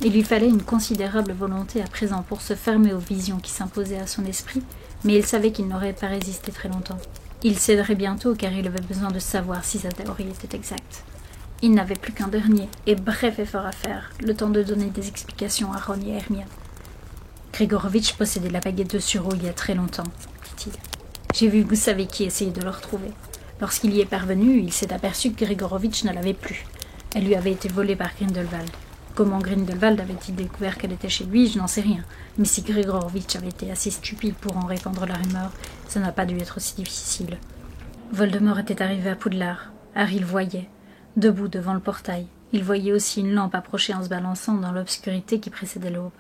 Speaker 1: Il lui fallait une considérable volonté à présent pour se fermer aux visions qui s'imposaient à son esprit, mais il savait qu'il n'aurait pas résisté très longtemps. Il céderait bientôt car il avait besoin de savoir si sa théorie était exacte. Il n'avait plus qu'un dernier et bref effort à faire, le temps de donner des explications à Ron et à Hermione. Gregorovitch possédait la baguette de Suro il y a très longtemps, dit-il. J'ai vu vous savez qui essayer de le retrouver. Lorsqu'il y est parvenu, il s'est aperçu que Grigorovitch ne l'avait plus. Elle lui avait été volée par Grindelwald. Comment Grindelwald avait-il découvert qu'elle était chez lui, je n'en sais rien. Mais si Grigorovitch avait été assez stupide pour en répandre la rumeur, ça n'a pas dû être aussi difficile. Voldemort était arrivé à Poudlard. Harry le voyait, debout devant le portail. Il voyait aussi une lampe approcher en se balançant dans l'obscurité qui précédait l'aube.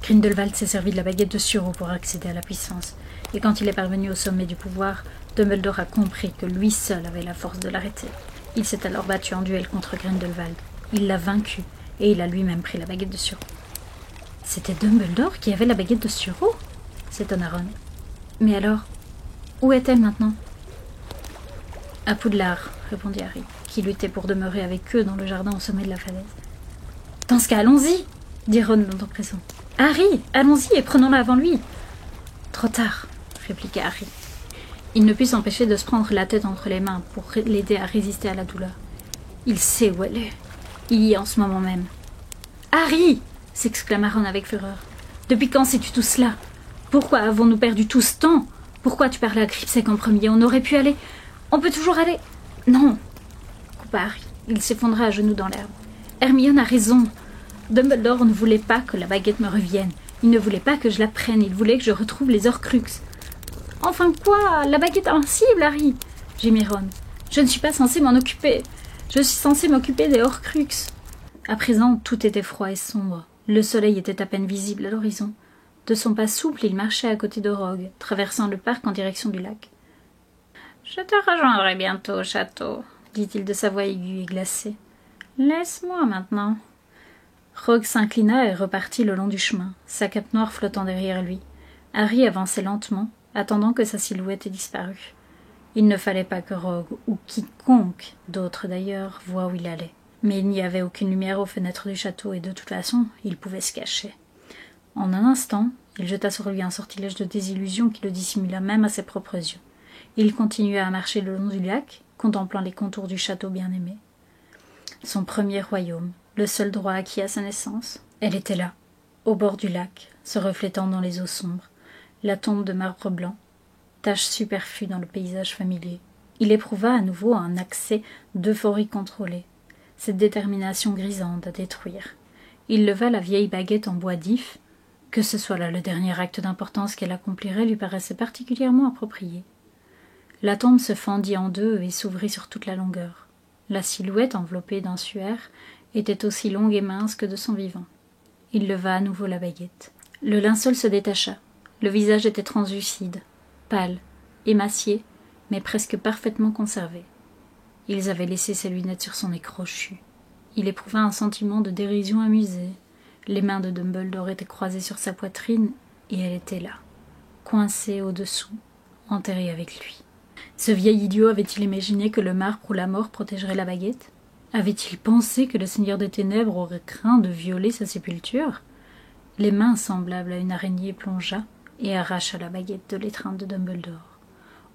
Speaker 1: Grindelwald s'est servi de la baguette de Suro pour accéder à la puissance. Et quand il est parvenu au sommet du pouvoir, Dumbledore a compris que lui seul avait la force de l'arrêter. Il s'est alors battu en duel contre Grindelwald. Il l'a vaincu, et il a lui-même pris la baguette de Suro. C'était Dumbledore qui avait la baguette de Suro ? s'étonna Ron. Mais alors, où est-elle maintenant ? À Poudlard, répondit Harry, qui luttait pour demeurer avec eux dans le jardin au sommet de la falaise. Dans ce cas, allons-y, dit Ron d'un ton pressant. Harry, allons-y et prenons-la avant lui. Trop tard, répliqua Harry. Il ne put s'empêcher de se prendre la tête entre les mains pour l'aider à résister à la douleur. Il sait où elle est. Il y est en ce moment même. Harry, s'exclama Ron avec fureur. Depuis quand sais-tu tout cela? Pourquoi avons-nous perdu tout ce temps? Pourquoi tu parlais à Gripsec en premier? On aurait pu aller. On peut toujours aller. Non, coupa Harry. Il s'effondra à genoux dans l'herbe. Hermione a raison. Dumbledore ne voulait pas que la baguette me revienne. Il ne voulait pas que je la prenne. Il voulait que je retrouve les Horcruxes. Enfin quoi? La baguette invincible, Harry, gémit Ron. Je ne suis pas censée m'en occuper. Je suis censée m'occuper des Horcruxes. À présent, tout était froid et sombre. Le soleil était à peine visible à l'horizon. De son pas souple, il marchait à côté de Rogue, traversant le parc en direction du lac. « Je te rejoindrai bientôt au château, » dit-il de sa voix aiguë et glacée. « Laisse-moi maintenant. » Rogue s'inclina et repartit le long du chemin, sa cape noire flottant derrière lui. Harry avançait lentement, attendant que sa silhouette ait disparu. Il ne fallait pas que Rogue, ou quiconque d'autre d'ailleurs, voie où il allait. Mais il n'y avait aucune lumière aux fenêtres du château et de toute façon, il pouvait se cacher. En un instant, il jeta sur lui un sortilège de désillusion qui le dissimula même à ses propres yeux. Il continua à marcher le long du lac, contemplant les contours du château bien-aimé. Son premier royaume, le seul droit acquis à sa naissance, elle était là, au bord du lac, se reflétant dans les eaux sombres, la tombe de marbre blanc, tache superflue dans le paysage familier. Il éprouva à nouveau un accès d'euphorie contrôlée, cette détermination grisante à détruire. Il leva la vieille baguette en bois d'if. Que ce soit là le dernier acte d'importance qu'elle accomplirait lui paraissait particulièrement approprié. La tombe se fendit en deux et s'ouvrit sur toute la longueur. La silhouette enveloppée d'un suaire était aussi longue et mince que de son vivant. Il leva à nouveau la baguette. Le linceul se détacha. Le visage était translucide, pâle, émacié, mais presque parfaitement conservé. Ils avaient laissé ses lunettes sur son nez crochu. Il éprouva un sentiment de dérision amusée. Les mains de Dumbledore étaient croisées sur sa poitrine, et elle était là, coincée au-dessous, enterrée avec lui. Ce vieil idiot avait-il imaginé que le marbre ou la mort protégerait la baguette? Avait-il pensé que le Seigneur des Ténèbres aurait craint de violer sa sépulture? Les mains semblables à une araignée plongea et arracha la baguette de l'étreinte de Dumbledore.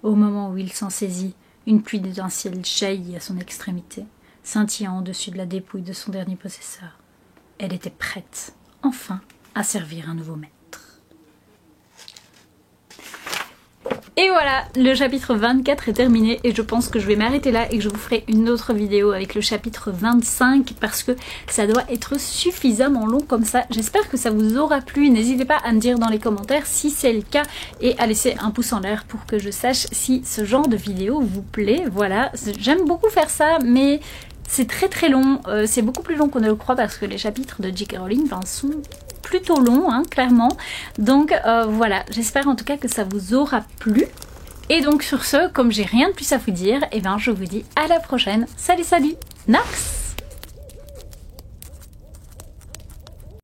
Speaker 1: Au moment où il s'en saisit, une pluie d'étincelles jaillit à son extrémité, scintillant au-dessus de la dépouille de son dernier possesseur. Elle était prête, enfin, à servir un nouveau maître. Et voilà, le chapitre 24 est terminé et je pense que je vais m'arrêter là et que je vous ferai une autre vidéo avec le chapitre 25 parce que ça doit être suffisamment long comme ça. J'espère que ça vous aura plu. N'hésitez pas à me dire dans les commentaires si c'est le cas et à laisser un pouce en l'air pour que je sache si ce genre de vidéo vous plaît. Voilà, j'aime beaucoup faire ça, mais c'est très très long. C'est beaucoup plus long qu'on ne le croit parce que les chapitres de J.K. Rowling sont plutôt long, hein, clairement. Donc voilà, j'espère en tout cas que ça vous aura plu. Et donc sur ce, comme j'ai rien de plus à vous dire, et ben je vous dis à la prochaine. Salut salut, Nox!